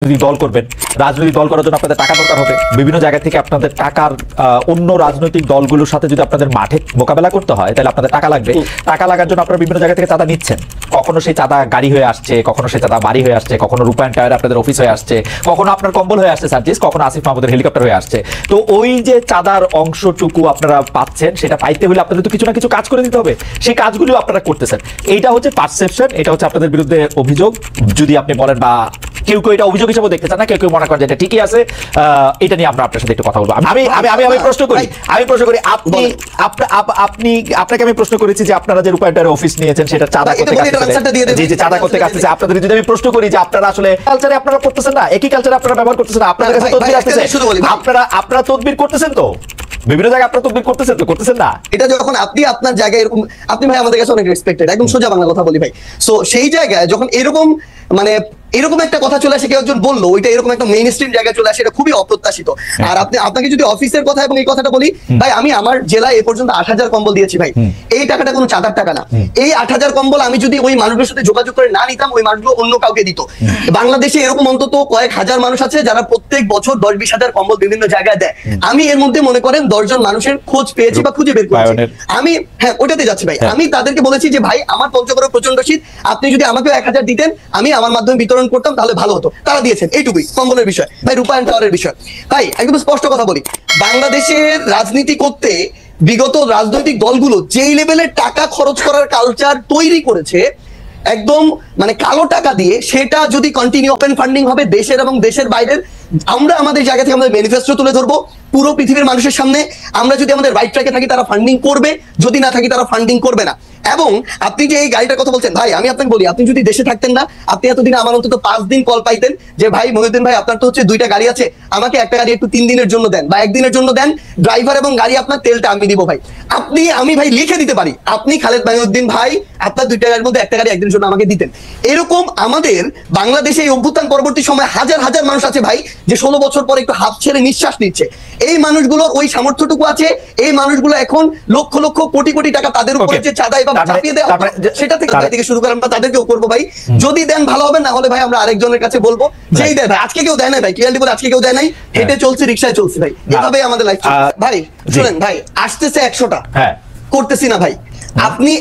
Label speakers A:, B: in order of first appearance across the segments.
A: দল করবেন, রাজনৈতিক দল করার জন্য আপনাদের টাকা দরকার হবে। বিভিন্ন জায়গা থেকে আপনাদের টাকার অন্য রাজনৈতিক দলগুলোর সাথে যদি আপনাদের মাঠে মোকাবেলা করতে হয় তাহলে আপনাদের টাকা লাগবে। টাকা লাগার জন্য আপনারা বিভিন্ন জায়গা থেকে চাঁদা নিচ্ছেন। কখনো সেই চাঁদা গাড়ি হয়ে আসছে, কখনো সেই চাঁদা বাড়ি হয়ে আসছে, কখনো রূপায়ণ টায়ারে আপনাদের অফিস হয়ে আসছে, কখনো আপনার কম্বল হয়ে আসছে সার্জিস, কখনো আসিফ মাহমুদের হেলিকপ্টার হয়ে আসছে। তো ওই যে চাঁদার অংশটুকু আপনারা পাচ্ছেন, সেটা পাইতে হলে আপনাদের তো কিছু না কিছু কাজ করে দিতে হবে। সেই কাজগুলো আপনারা করতেছেন। এইটা হচ্ছে পারসেপশন, এটা হচ্ছে আপনাদের বিরুদ্ধে অভিযোগ। যদি আপনি বলেন বা কেউ কেউ এটা অভিযোগ হিসেবে দেখতে চান না, কেউ কেউ মনে করেন যে এটা ঠিকই আছে, এটা নিয়ে আমরা আপনার সাথে একটু কথা বলবো। আমি প্রশ্ন করি আপনাকে আমি প্রশ্ন করেছি যে আপনারা যে রূপায়ণ টায়ারের অফিস নিয়েছেন সেটা চাঁদা করতে চাঁদা করতে আসছে। আপনাদের যদি আমি প্রশ্ন করি যে আপনারা আসলে কালচারে আপনারা করতেছেন না, একই কালচারে আপনারা ব্যবহার করতেছেন না, আপনাদের কাছে তদবির আসতেছে, আপনারা তদবির করতেছেন তো বিভিন্ন জায়গায় আপনারা তদবির করতেছেন তো করতেছেন না?
B: এটা যখন আপনি আপনার জায়গায় এরকম, আপনি ভাই আমাদের কাছে অনেক রেসপেক্টেড, একদম সোজা বাংলা কথা বলি ভাই। সো সেই জায়গায় যখন এরকম মানে এরকম একটা কথা চলে আসে, কেউ একজন বললো ওইটা এরকম একটা মেইন স্ট্রিম জায়গায় চলে আসে, এটা খুবই অপ্রত্যাশিত। আর আপনাকে যদি অফিসের কথা এবং এই কথাটা বলি ভাই, আমি আমার জেলায় এ পর্যন্ত 8,000 কম্বল দিয়েছি ভাই। এই টাকাটা কোনো চাঁদার টাকা না। এই 8,000 কম্বল আমি যদি ওই মানুষের সাথে যোগাযোগ করে না নিতাম, ওই মানুষগুলো অন্য কাউকে দিত। বাংলাদেশে এরকম অন্তত কয়েক হাজার মানুষ আছে যারা প্রত্যেক বছর 10-20 হাজার কম্বল বিভিন্ন জায়গায় দেয়। আমি এর মধ্যে মনে করেন 10 জন মানুষের খোঁজ পেয়েছি বা খুঁজে বের করেছি। আমি হ্যাঁ ওটাতে যাচ্ছি ভাই। আমি তাদেরকে বলেছি যে ভাই আমার পঞ্চগড়ে প্রচন্ড শীত, আপনি যদি আমাকে 1000 দিতেন আমি আমার মাধ্যমে বিতরণ করতাম তাহলে ভালো হতো। তারা দিয়েছেন, এইটুকুই কম্বলের বিষয় ভাই। রূপায়ণ টাওয়ারের বিষয় ভাই, একদম স্পষ্ট কথা বলি, বাংলাদেশের রাজনীতি করতে বিগত রাজনৈতিক দলগুলো যেই লেভেলের টাকা খরচ করার কালচার তৈরি করেছে একদম মানে কালো টাকা দিয়ে, সেটা যদি কন্টিনিউ ওপেন ফান্ডিং হবে দেশের এবং দেশের বাইরের, আমরা আমাদের জায়গা থেকে আমাদের ম্যানিফেস্টো তুলে ধরবো পুরো পৃথিবীর মানুষের সামনে। আমরা যদি আমাদের রাইট ট্র্যাকে থাকি তারা ফান্ডিং করবে, যদি না থাকি তারা ফান্ডিং করবে না। এবং আপনি যে এই গাড়িটার কথা বলছেন ভাই, আমি আপনাকে বলি, আপনি যদি দেশে থাকতেন না, আপনি এতদিন আমার অন্তত 5 দিন কল পাইতেন যে ভাই মহিউদ্দিন ভাই আপনার তো হচ্ছে 2টা গাড়ি আছে, আমাকে একটা গাড়ি একটু 3 দিনের জন্য দেন বা 1 দিনের জন্য দেন, ড্রাইভার এবং গাড়ি আপনার, তেলটা আমি দিব ভাই। আমি ভাই লিখে দিতে পারি, আপনি খালেদ মহিউদ্দিন ভাই আপনার 2টা গাড়ির মধ্যে একটা গাড়ি একদিনের জন্য আমাকে দিতেন। এরকম আমাদের বাংলাদেশে এই অভ্যুত্থান পরবর্তী সময় হাজার হাজার মানুষ আছে ভাই, যে 16 বছর পরে একটু হাত ছেড়ে নিঃশ্বাস নিচ্ছে। এই মানুষগুলোর ওই সামর্থ্যটুকু আছে, এই মানুষগুলো এখন লক্ষ লক্ষ কোটি কোটি টাকা তাদের উপরে যে চাঁদা এবং চাপিয়ে দেওয়া, সেটা থেকে শুরু করে আমরা তাদেরকেও করবো ভাই। যদি দেন ভালো হবে, না হলে ভাই আমরা আরেকজনের কাছে বলবো যেই দেয় ভাই। আজকে কেউ দেয় নাই ভাই, ক্লিয়ারলি বলে আজকে কেউ দেয় নাই, হেঁটে চলছে, রিক্সায় চলছে ভাই, এভাবেই আমাদের লাইফ ভাই। শুনেন ভাই, আসতেছে 100টা, করতেছি না ভাই। আপনি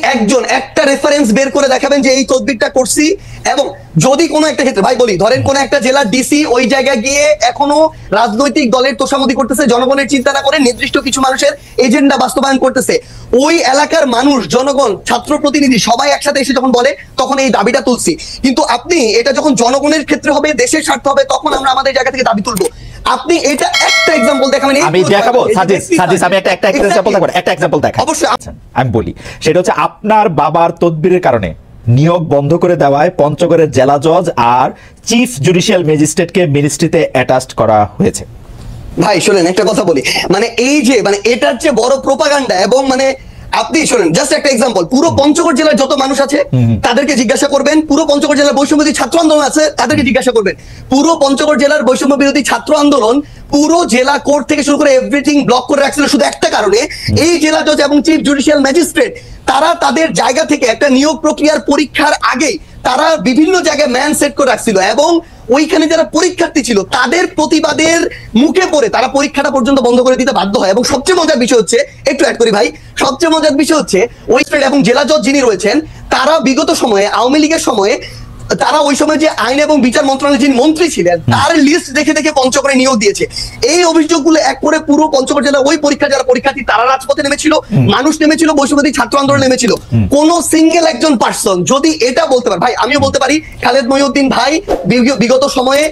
B: একটা রেফারেন্স বের করে দেখাবেন যে এই তদবিরটা করছি। এবং যদি কোনো একটা ক্ষেত্রে ভাই বলি, ধরেন কোন একটা জেলার ডিসি ওই জায়গায় গিয়ে এখনো রাজনৈতিক দলের তোষামোদি করতেছে, জনগণের চিন্তা না করে নির্দিষ্ট কিছু মানুষের এজেন্ডা বাস্তবায়ন করতেছে, ওই এলাকার মানুষ, জনগণ, ছাত্র প্রতিনিধি সবাই একসাথে এসে যখন বলে, তখন এই দাবিটা তুলছি। কিন্তু আপনি এটা যখন জনগণের ক্ষেত্রে হবে, দেশের স্বার্থ হবে, তখন আমরা আমাদের জায়গা থেকে দাবি তুলবো। আপনি এটা একটা এক্সাম্পল দেখাবেন,
A: আমি দেখাবো সাজিস, আমি একটা এক্সাম্পল দেখাবো অবশ্যই। আমি বলি, সেটা হচ্ছে আপনার বাবার তদবিরের কারণে নিয়োগ বন্ধ করে দেওয়ায় পঞ্চগড়ের জেলা জজ আর চিফ জুডিশিয়াল ম্যাজিস্ট্রেটকে মিনিস্ট্রিতে অ্যাটাচড করা হয়েছে।
B: ভাই শোনেন একটা কথা বলি, মানে এই যে মানে এটার চেয়ে বড় প্রোপাগান্ডা, এবং মানে আপনি শোনেন জাস্ট একটা এক্সাম্পল, পুরো পঞ্চগড় জেলার যত মানুষ আছে তাদেরকে জিজ্ঞাসা করবেন, পুরো পঞ্চগড় জেলার বৈষম্য বিরোধী ছাত্র আন্দোলন আছে তাদেরকে জিজ্ঞাসা করবেন, পুরো পঞ্চগড় জেলার বৈষম্য বিরোধী ছাত্র আন্দোলন পুরো জেলা কোর্ট থেকে শুরু করে এভরিথিং ব্লক করে রাখছিল শুধু একটা কারণে, এই জেলা জজ এবং চিফ জুডিশিয়াল ম্যাজিস্ট্রেট তারা তাদের জায়গা থেকে একটা নিয়োগ প্রক্রিয়ার পরীক্ষার আগে তারা বিভিন্ন জায়গায় ম্যান সেট করে রাখছিল, এবং ওইখানে যারা পরীক্ষার্থী ছিল তাদের প্রতিবাদের মুখে পড়ে তারা পরীক্ষাটা পর্যন্ত বন্ধ করে দিতে বাধ্য হয়। এবং সবচেয়ে মজার বিষয় হচ্ছে, একটু অ্যাড করি ভাই, সবচেয়ে মজার বিষয় হচ্ছে ওই এবং জেলা জজ যিনি রয়েছেন তারা বিগত সময়ে আওয়ামী লীগের সময়ে তারা ওই সময় যে আইন এবং বিচার মন্ত্রণালয়ের যিনি মন্ত্রী ছিলেন তার লিস্ট দেখে দেখে পঞ্চগড়ে নিয়োগ দিয়েছে। এই অভিযোগগুলো এক করে পুরো পঞ্চগড় জেলার ওই পরীক্ষা যারা পরীক্ষার্থী তারা রাজপথে নেমেছিল, মানুষ নেমেছিল, বৈষম্যবিরোধী ছাত্র আন্দোলন নেমেছিল। কোন সিঙ্গেল একজন পার্সন যদি এটা বলতে পারে, ভাই আমিও বলতে পারি খালেদ মহিউদ্দিন ভাই বিগত সময়ে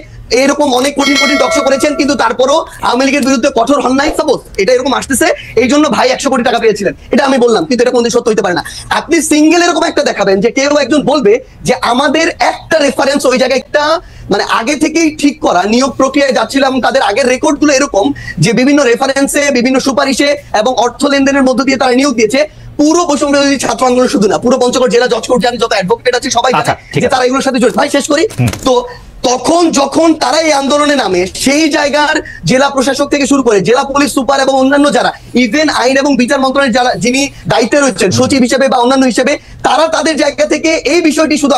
B: এরকম অনেক কঠিন কঠিন টকশো করেছেন, কিন্তু তারপরও আওয়ামী লীগের বিরুদ্ধে কঠোর হন নাই। সাপোজ এটা এরকম আসতেছে, এই জন্য ভাই 100 কোটি টাকা পেয়েছিলেন, এটা আমি বললাম, কিন্তু এটা কোনদিন সত্য হইতে পারে না। আপনি সিঙ্গেল এরকম একটা দেখাবেন যে কেউ একজন বলবে যে আমাদের একটা রেফারেন্স ওই জায়গায় একটা মানে আগে থেকেই ঠিক করা নিয়োগ প্রক্রিয়ায় যাচ্ছিল, এবং তাদের আগের রেকর্ড গুলো এরকম যে বিভিন্ন রেফারেন্সে, বিভিন্ন সুপারিশে এবং অর্থ লেনদেনের মধ্য দিয়ে তারা নিয়োগ দিয়েছে। পুরো বৈষম্য বিরোধী ছাত্র আন্দোলন শুধু না, পুরো পঞ্চগড় জেলা জজ কোর্ট জানি, যত অ্যাডভোকেট আছে সবাই জানে যে তারা এগুলোর সাথে জড়িত। ভাই শেষ করি তো, তখন যখন তারা এই আন্দোলনে নামে, সেই জায়গার জেলা প্রশাসক থেকে শুরু করে জেলা পুলিশ সুপার এবং অন্যান্য যারা ইভেন আইন এবং বিচার মন্ত্রণালয়ের যারা যিনি দায়িত্বে রয়েছেন সচিব হিসেবে বা অন্যান্য হিসেবে, তারা তাদের জায়গা থেকে এই বিষয়টি শুধু